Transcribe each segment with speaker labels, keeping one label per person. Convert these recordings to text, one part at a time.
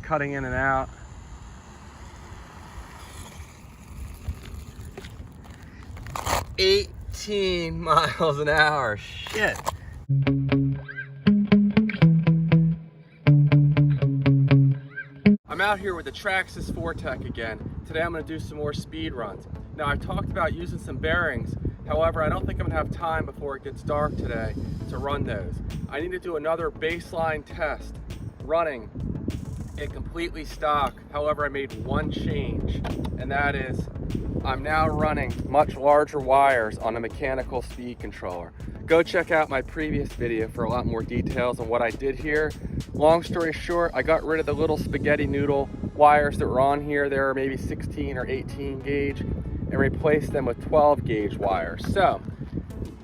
Speaker 1: cutting in and out. $18 miles an hour, shit. I'm out here with the Traxxas 4Tech again. Today I'm gonna do some more speed runs. Now I talked about using some bearings. However, I don't think I'm gonna have time before it gets dark today to run those. I need to do another baseline test running it completely stock. However, I made one change, and that is I'm now running much larger wires on a mechanical speed controller. Go check out my previous video for a lot more details on what I did here. Long story short, I got rid of the little spaghetti noodle wires that were on here. There are maybe 16 or 18 gauge, and replaced them with 12 gauge wires. So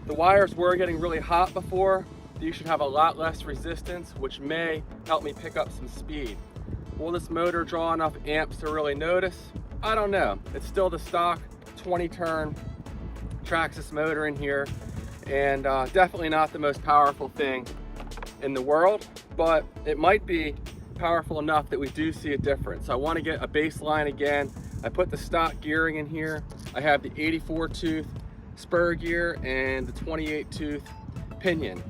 Speaker 1: the wires were getting really hot before. These should have a lot less resistance, which may help me pick up some speed. Will this motor draw enough amps to really notice? I don't know. It's still the stock 20 turn Traxxas motor in here, and definitely not the most powerful thing in the world, but it might be powerful enough that we do see a difference. So I want to get a baseline again. I put the stock gearing in here. I have the 84 tooth spur gear and the 28 tooth pinion.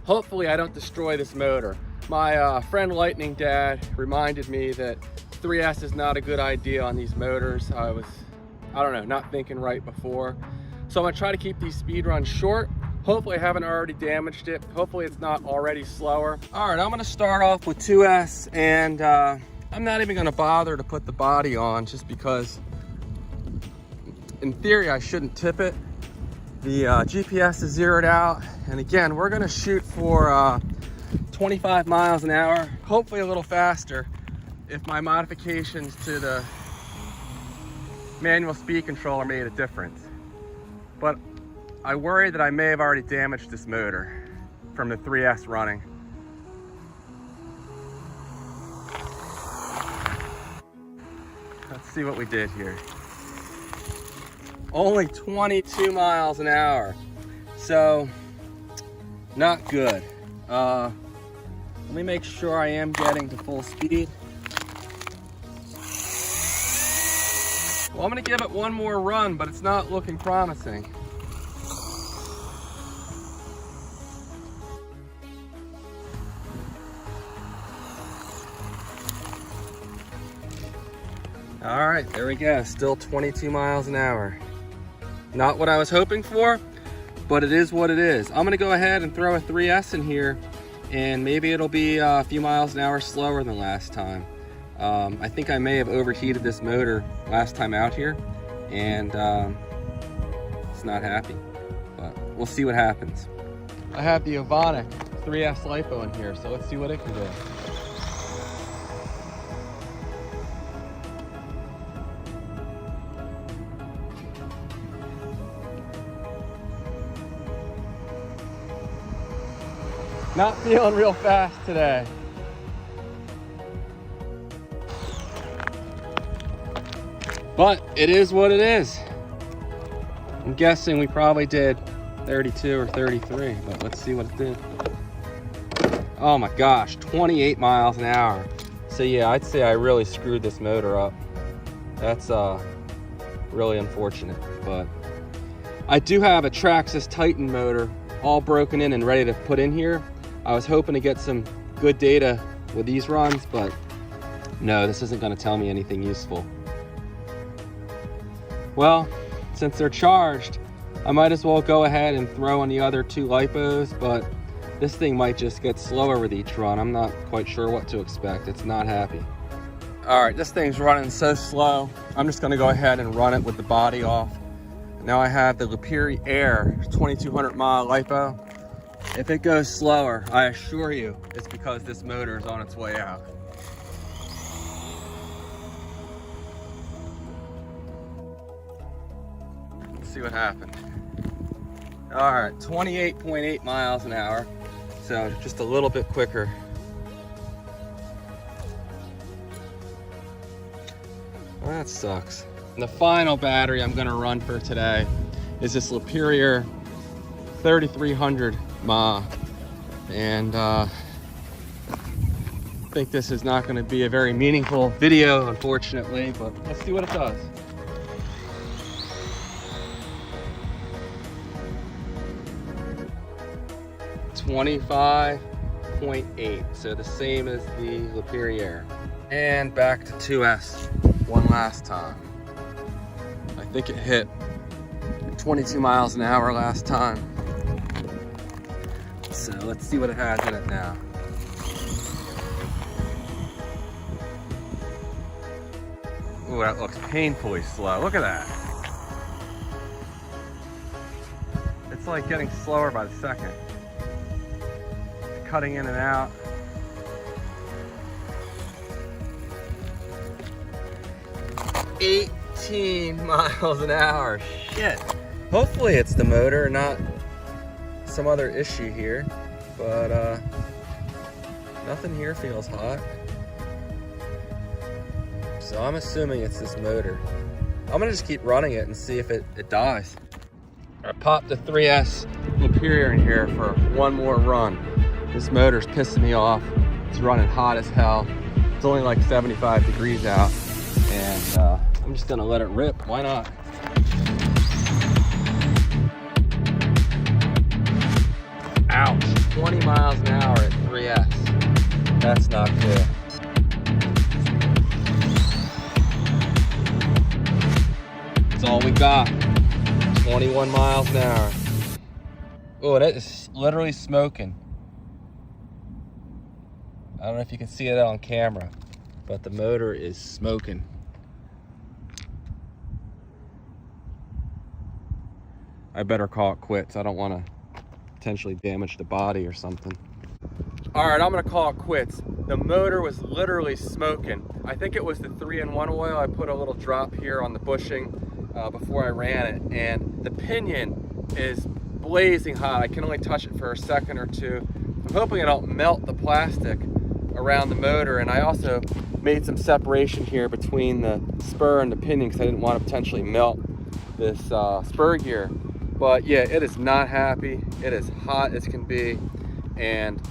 Speaker 1: Hopefully I don't destroy this motor. My friend Lightning Dad reminded me that 3S is not a good idea on these motors. I don't know, not thinking right before. So I'm gonna try to keep these speed runs short. Hopefully I haven't already damaged it. Hopefully it's not already slower. All right, I'm gonna start off with 2S, and I'm not even gonna bother to put the body on just because in theory I shouldn't tip it. The GPS is zeroed out, and again, we're gonna shoot for 25 miles an hour, hopefully a little faster if my modifications to the manual speed controller made a difference. But I worry that I may have already damaged this motor from the 3S running. Let's see what we did here. Only 22 miles an hour, so not good. Let me make sure I am getting to full speed. Well, I'm gonna give it one more run, but it's not looking promising. All right, there we go, still 22 miles an hour. Not what I was hoping for, but it is what it is. I'm gonna go ahead and throw a 3S in here, and maybe it'll be a few miles an hour slower than last time. I think I may have overheated this motor last time out here, and it's not happy, but we'll see what happens. I have the Ovonic 3S LiPo in here, so let's see what it can do. Not feeling real fast today. But it is what it is. I'm guessing we probably did 32 or 33, but let's see what it did. Oh my gosh, 28 miles an hour. So yeah, I'd say I really screwed this motor up. That's really unfortunate, but I do have a Traxxas Titan motor all broken in and ready to put in here. I was hoping to get some good data with these runs, but no, this isn't going to tell me anything useful. Well, since they're charged, I might as well go ahead and throw in the other two LiPos, but this thing might just get slower with each run. I'm not quite sure what to expect. It's not happy. All right, this thing's running so slow. I'm just going to go ahead and run it with the body off. Now I have the Liperior 2200 mile LiPo. If it goes slower, I assure you it's because this motor is on its way out. Let's see what happened. All right, 28.8 miles an hour, so just a little bit quicker. Well, that sucks. And the final battery I'm gonna run for today is this Liperior 3300 mAh, and think this is not going to be a very meaningful video, unfortunately, but let's see what it does. .8, so the same as the Liperior. And back to 2S one last time. I think it hit 22 miles an hour last time. So let's see what it has in it now. Ooh, that looks painfully slow. Look at that. It's like getting slower by the second. Cutting in and out. $18 miles an hour. Shit. Hopefully it's the motor, not some other issue here. But nothing here feels hot. So I'm assuming it's this motor. I'm gonna just keep running it and see if it dies. I popped the 3S Liperior in here for one more run. This motor's pissing me off. It's running hot as hell. It's only like 75 degrees out. And I'm just gonna let it rip. Why not? Ouch. 20 miles an hour at 3S. That's not good. That's all we got. 21 miles an hour. Oh, and it is literally smoking. I don't know if you can see it on camera, but the motor is smoking. I better call it quits. I don't want to potentially damage the body or something. All right, I'm gonna call it quits. The motor was literally smoking. I think it was the 3-in-1 oil. I put a little drop here on the bushing before I ran it, and the pinion is blazing hot. I can only touch it for a second or two. I'm hoping I don't melt the plastic around the motor, and I also made some separation here between the spur and the pinion because I didn't want to potentially melt this spur gear. But yeah, it is not happy. It is hot as can be, and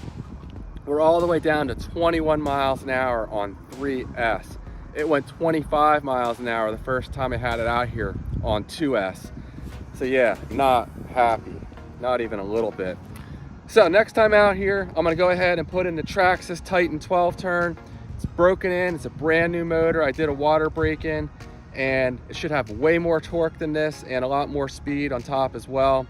Speaker 1: we're all the way down to 21 miles an hour on 3S. It went 25 miles an hour the first time I had it out here on 2S. So yeah, not happy, not even a little bit. So next time out here, I'm gonna go ahead and put in the Traxxas Titan 12 turn. It's broken in, it's a brand new motor. I did a water break in, and it should have way more torque than this and a lot more speed on top as well.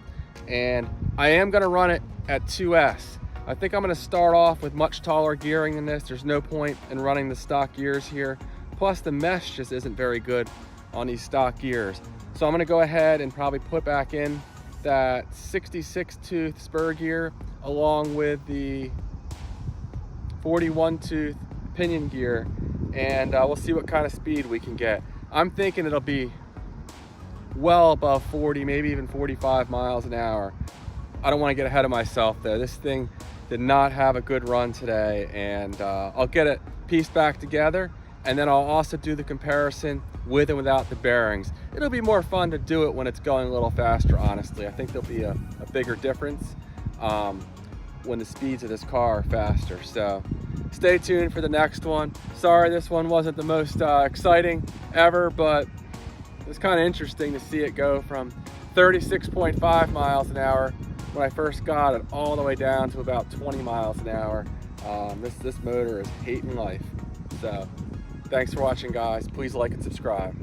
Speaker 1: And I am gonna run it at 2S. I think I'm gonna start off with much taller gearing than this. There's no point in running the stock gears here. Plus the mesh just isn't very good on these stock gears. So I'm gonna go ahead and probably put back in that 66 tooth spur gear along with the 41 tooth pinion gear, and we'll see what kind of speed we can get. I'm thinking it'll be well above 40, maybe even 45 miles an hour. I don't want to get ahead of myself though. This thing did not have a good run today, and I'll get it pieced back together, and then I'll also do the comparison with and without the bearings. It'll be more fun to do it when it's going a little faster, honestly. I think there'll be a bigger difference when the speeds of this car are faster. So stay tuned for the next one. Sorry this one wasn't the most exciting ever, but it's kind of interesting to see it go from 36.5 miles an hour when I first got it all the way down to about 20 miles an hour. This motor is hating life. So thanks for watching, guys. Please like and subscribe.